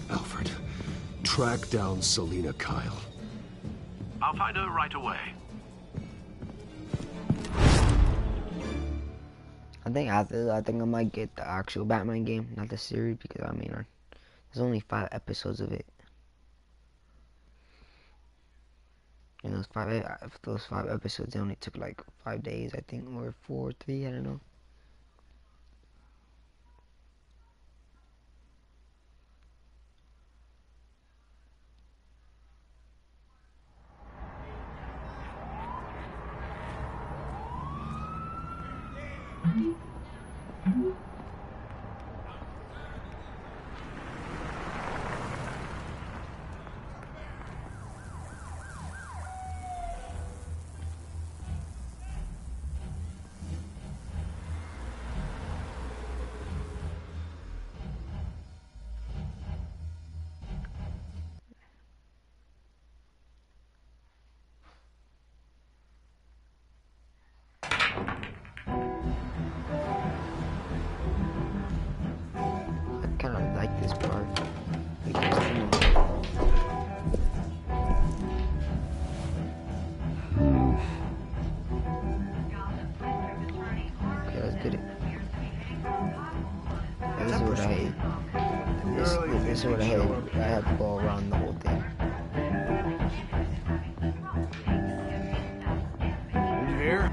[SPEAKER 9] Alfred, track down Selina Kyle.
[SPEAKER 5] I'll find her right away.
[SPEAKER 1] I think after that, I think I might get the actual Batman game, not the series, because I mean, there's only 5 episodes of it. And those 5 episodes, they only took like 5 days, I think, or 4 or 3, I don't know. This part because okay, let's get it. This is what I hate. This is what I hate. I have to go around the whole thing.
[SPEAKER 17] You here?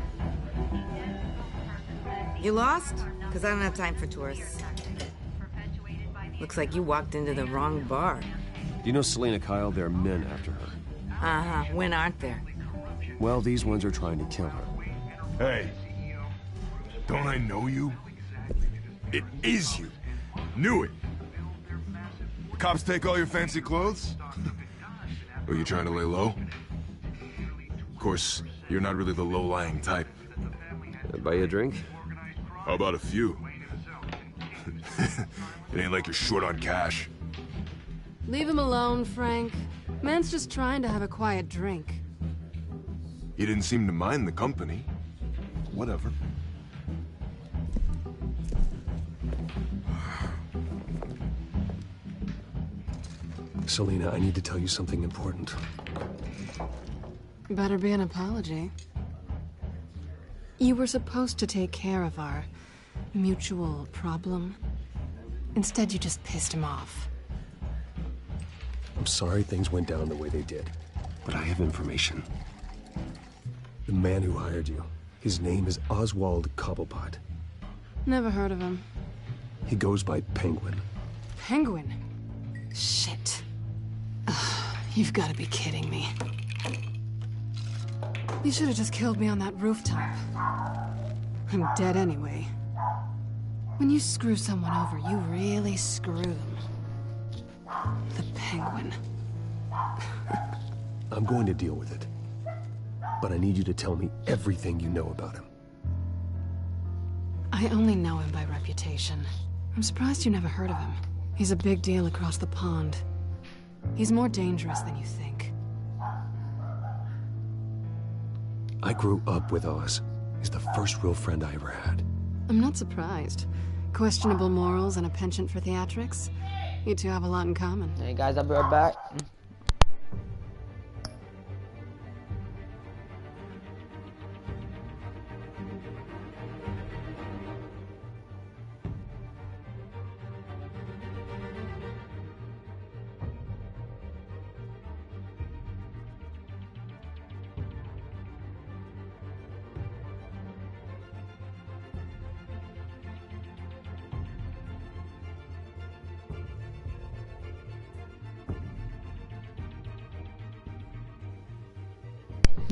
[SPEAKER 18] You lost? Because I don't have time for tourists. Looks like you walked into the wrong bar.
[SPEAKER 9] Do you know Selina Kyle? There are men after her.
[SPEAKER 18] Uh-huh. When aren't there?
[SPEAKER 9] Well, these ones are trying to kill her.
[SPEAKER 11] Hey, don't I know you? It is you. Knew it. The cops take all your fancy clothes? Are you trying to lay low? Of course, you're not really the low-lying type.
[SPEAKER 9] Buy you a drink?
[SPEAKER 11] How about a few? It ain't like you're short on cash.
[SPEAKER 19] Leave him alone, Frank. Man's just trying to have a quiet drink.
[SPEAKER 11] He didn't seem to mind the company. Whatever.
[SPEAKER 9] Selina, I need to tell you something important.
[SPEAKER 19] Better be an apology. You were supposed to take care of our mutual problem. Instead, you just pissed him off.
[SPEAKER 9] I'm sorry things went down the way they did, but I have information. The man who hired you, his name is Oswald Cobblepot.
[SPEAKER 19] Never heard of him.
[SPEAKER 9] He goes by Penguin.
[SPEAKER 19] Penguin? Shit. Ugh, you've got to be kidding me. You should have just killed me on that rooftop. I'm dead anyway. When you screw someone over, you really screw them. The Penguin.
[SPEAKER 9] I'm going to deal with it. But I need you to tell me everything you know about him.
[SPEAKER 19] I only know him by reputation. I'm surprised you never heard of him. He's a big deal across the pond. He's more dangerous than you think.
[SPEAKER 9] I grew up with Oz. He's the first real friend I ever had.
[SPEAKER 19] I'm not surprised. Questionable morals and a penchant for theatrics. You two have a lot in common.
[SPEAKER 1] Hey guys, I'll be right back.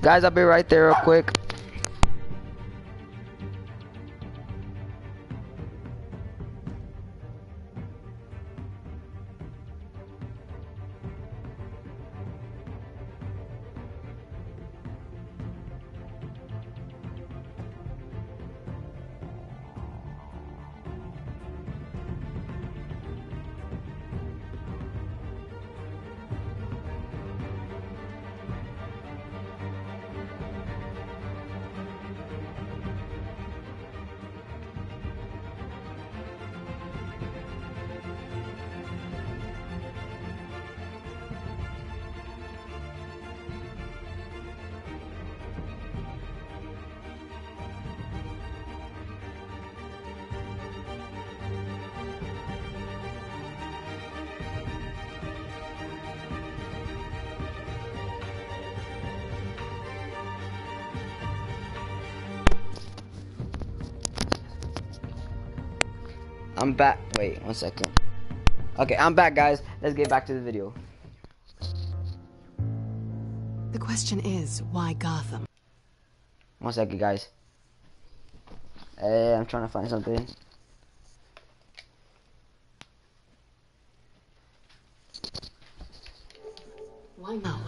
[SPEAKER 1] Guys, I'll be right there real quick. I'm back. Wait, 1 second. Okay, I'm back, guys. Let's get back to the video.
[SPEAKER 19] The question is, why Gotham?
[SPEAKER 1] 1 second, guys. I'm trying to find something.
[SPEAKER 19] Why now?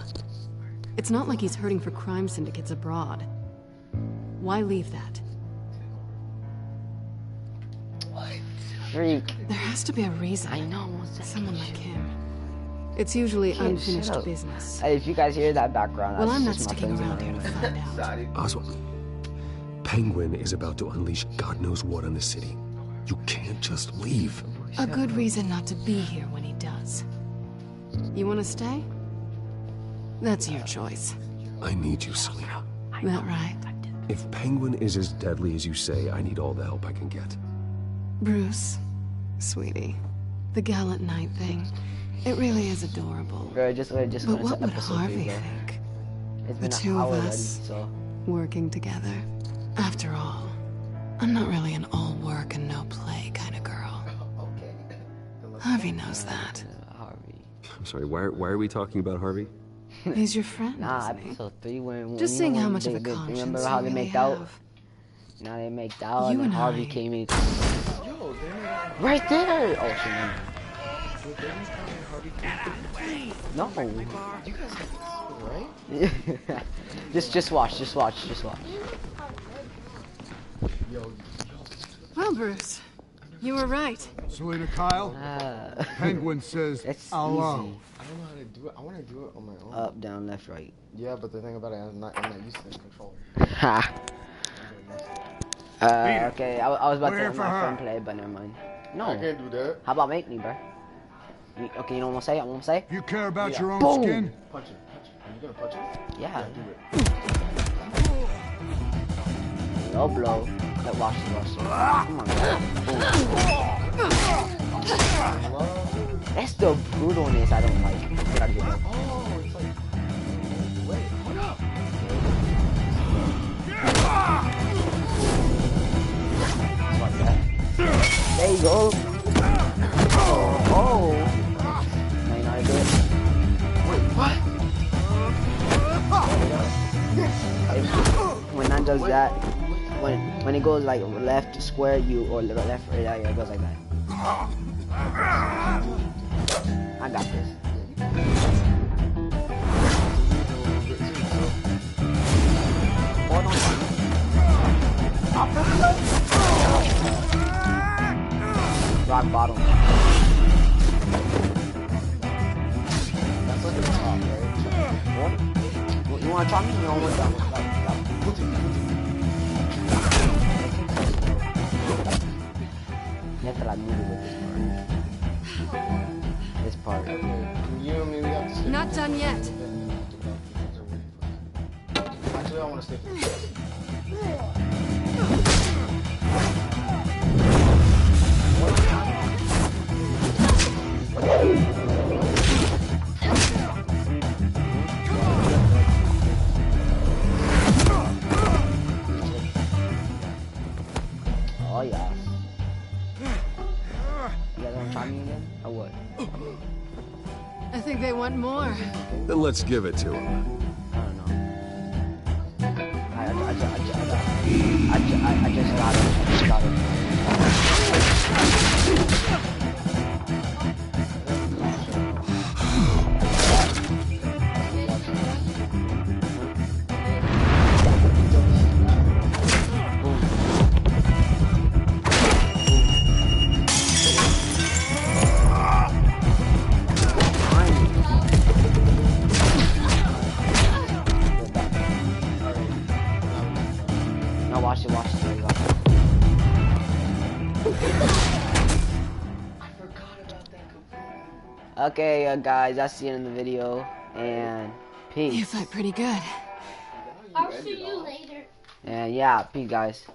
[SPEAKER 19] It's not like he's hurting for crime syndicates abroad. Why leave that?
[SPEAKER 1] Freak.
[SPEAKER 19] There has to be a reason.
[SPEAKER 1] I know.
[SPEAKER 19] Someone like him. It's usually
[SPEAKER 1] Kid,
[SPEAKER 19] unfinished business.
[SPEAKER 1] Hey, if you guys hear that background,
[SPEAKER 19] Well,
[SPEAKER 1] that's
[SPEAKER 19] I'm not
[SPEAKER 1] just my
[SPEAKER 19] sticking
[SPEAKER 1] friends
[SPEAKER 19] around here to find out.
[SPEAKER 9] Oswald, Penguin is about to unleash God knows what on the city. You can't just leave.
[SPEAKER 19] A good reason not to be here when he does. You want to stay? That's your choice.
[SPEAKER 9] I need you, Selina.
[SPEAKER 19] That right?
[SPEAKER 9] If Penguin is as deadly as you say, I need all the help I can get.
[SPEAKER 19] Bruce, sweetie, the gallant knight thing, it really is adorable.
[SPEAKER 1] Girl, just wait,
[SPEAKER 19] But what would Harvey think?
[SPEAKER 1] It's
[SPEAKER 19] The
[SPEAKER 1] been
[SPEAKER 19] two
[SPEAKER 1] an
[SPEAKER 19] of
[SPEAKER 1] hour
[SPEAKER 19] us
[SPEAKER 1] already, so.
[SPEAKER 19] working together. After all, I'm not really an all work and no play kind of girl. Harvey knows that.
[SPEAKER 9] I'm sorry, why are we talking about Harvey?
[SPEAKER 19] He's your friend.
[SPEAKER 1] Nah,
[SPEAKER 19] isn't he?
[SPEAKER 1] episode 3 when
[SPEAKER 19] Just
[SPEAKER 1] you
[SPEAKER 19] seeing
[SPEAKER 1] know,
[SPEAKER 19] how
[SPEAKER 1] when
[SPEAKER 19] much of a
[SPEAKER 1] they
[SPEAKER 19] conscience
[SPEAKER 1] remember how
[SPEAKER 19] you
[SPEAKER 1] they
[SPEAKER 19] really
[SPEAKER 1] make out.
[SPEAKER 19] have.
[SPEAKER 1] Now they make out,
[SPEAKER 19] You
[SPEAKER 1] and
[SPEAKER 19] and
[SPEAKER 1] Harvey
[SPEAKER 19] I.
[SPEAKER 1] came in. Right there. Oh shit. No.
[SPEAKER 17] You guys have right?
[SPEAKER 1] just watch.
[SPEAKER 17] Yo,
[SPEAKER 19] Well, Bruce, you were right.
[SPEAKER 20] Selena Kyle, Penguin says
[SPEAKER 1] It's
[SPEAKER 20] hello.
[SPEAKER 1] easy.
[SPEAKER 17] I don't know how to do it. I want to do it on my own.
[SPEAKER 1] Up, down, left, right.
[SPEAKER 17] Yeah, but the thing about it, I'm not used to the controller.
[SPEAKER 1] Ha. Okay, I was about to let my friend play, but never mind. No.
[SPEAKER 17] I can't do that.
[SPEAKER 1] How about make me, bro? Okay, you know what I'm gonna say? I'm gonna say.
[SPEAKER 20] You care about your own
[SPEAKER 1] Boom.
[SPEAKER 20] skin?
[SPEAKER 17] Punch it. Punch it. Are you gonna punch it?
[SPEAKER 1] Yeah.
[SPEAKER 17] Do it.
[SPEAKER 1] No blow. Let watch it. Come on, bro. That's the brutalness I don't like. Get out of here, bro.
[SPEAKER 17] Oh, it's like. Wait, hold up.
[SPEAKER 1] Like that. There you go. Oh. Now you know how to do it.
[SPEAKER 17] Wait, what?
[SPEAKER 1] When Nan does that, when it goes like left square, you or left right, yeah, it goes like that. I got this. Rock bottom.
[SPEAKER 17] That's like the top, right?
[SPEAKER 1] What? You wanna try me? You don't want that one. You have to like move it with this part. This part.
[SPEAKER 17] You and me, we have to stay.
[SPEAKER 19] Not done yet.
[SPEAKER 17] Actually, I want to stay for this.
[SPEAKER 1] Oh yeah. You guys wanna try me again? Or what?
[SPEAKER 19] I think they want more.
[SPEAKER 9] Then let's give it to him.
[SPEAKER 1] I don't know. I just got it. No, watch it. Okay, guys, that's the end of the video, and peace.
[SPEAKER 19] You fight pretty good.
[SPEAKER 4] I'll see you later.
[SPEAKER 1] And yeah, peace, guys.